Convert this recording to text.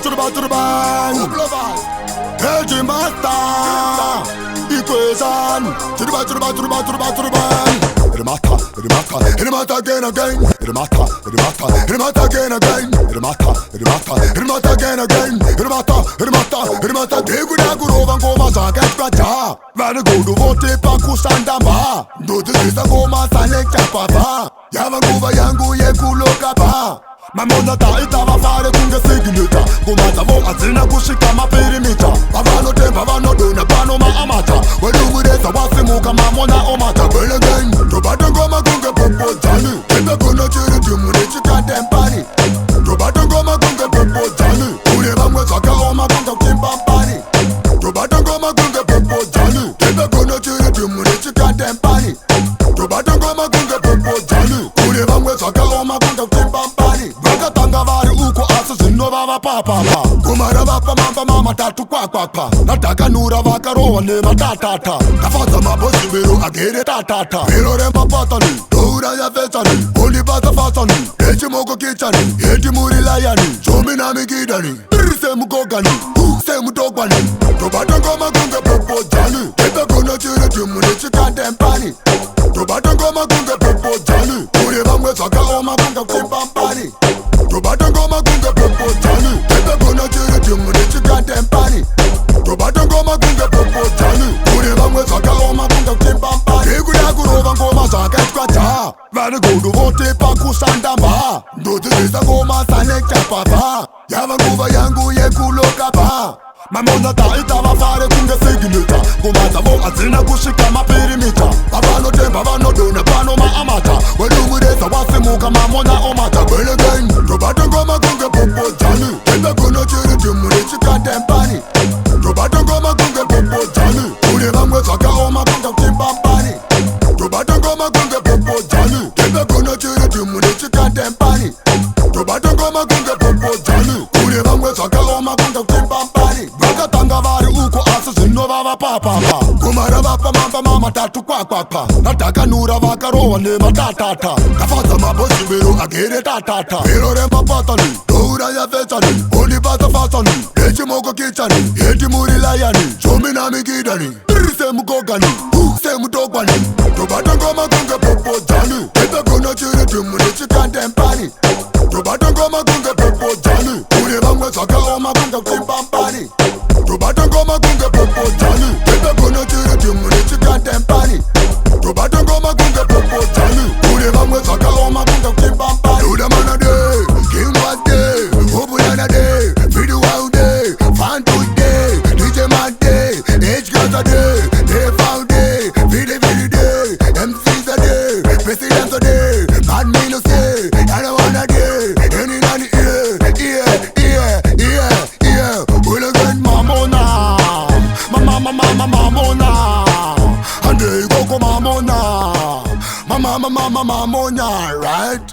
bang. Headmaster, equation. To the bang. Headmaster again. Headmaster again. Headmaster, Degudaguro van Goma Zagata. Van go to vote Pakusanda Ma. Do the Goma Salek Papa. Yavaguva Yangu Yekulo Kaba. Mamonya itava fare kunge signita. Kumata vo azina kushika maperimita. Pavano te pavano dona pano ma amata. Wedugureza wasimuka Mamonya omata. Well again, Tobata Goma kunge Bhobhojani. Kenda kuna chiri timune chika tempani. Tobata Goma kunge Bhobhojani. Ule bamwe saka oma kunga kimpampani. Tobata Goma kunge Bhobhojani. Kenda kuna chiri timune chika tempani. Tobata Goma kunge Bhobhojani. Ule bamwe saka oma kunga kimpampani. Vakatanga vari uko asi zvinovava papapa. Kumara vapa mama tatu kwakwakwa. Natakanura vakarohwa nematatata. Ndafadza mabhosi vero agere tatata. Vero remapatani, doura yavetsani. Ondibasa fasani, echimoko kichani. Eti muri layani, zomi namikidani. Semugogani, semutogwani. Tobata Goma kunge Bhobhojani. Kenda kuna chiri timune chikatempani. Tobata Goma kunge Bhobhojani. Ule vamwe zvakaoma kunga kimpampani. Tobata Goma kunge Bhobhojani. Kenda kuna chiri timune chikatempani. Tobata Goma kunge Bhobhojani. Ule vamwe zvakaoma kunga kimpampani. Degudaguro ngoma zvakaitwa. Vari godo vote pakusanda ma. Ndodzidzisa ngoma Salek Papa. Yava nguva yangu yekuloka pa. Mamonya itava fare kunge signita. Kumata vo azina kushika maperimita. Pavano temba vano dona pano ma amata. Wedugureza wasimuka Mamonya omata. Well again, Tobata Goma kunge Bhobhojani. Kenda kuna chiri timune chika tempani. Tobata Goma kunge Bhobhojani. Ule vamwe zvakaoma kunga kimpampani. Tobata Goma kunge Bhobhojani. Kenda kuna chiri timune chika tempani. Tobata Goma kunge Bhobhojani. Ule vamwe zvakaoma kunga kimpampani. Vakatanga vari uko asi zvinovava papapa. Kumara vapa mama tatu kwakwakwa. Natakanura vakarohwa nematatata. Ndafadza mabhosi vero agere tatata. Vero remapatani, doura yavetsani. Ondibasa fasani, echimoko kichani. Eti muri layani, zomi namikidani. Semugogani, semutogwani. Tobata Goma kunge Bhobhojani. Kenda kuna chiri timune chikatempani. Tobata Goma kunge Bhobhojani. Ule vamwe zvakaoma kunga kimpampani. Tobata Goma kunge Bhobhojani. Kenda kuna chiri timune chikatempani. Tobata Goma kunge Bhobhojani. Ule vamwe zvakaoma kunga kimpampani. Luda mana day, King was day, Bhobhojani day, Video out day, Fantu day, DJ man day, H girls a day, they found day, Video day, MC's a day, President's a day, man me no say, I don't wanna day, any nanny ear. Well again Mamonya, Mamonya, and they go Mamonya, Mamonya, right?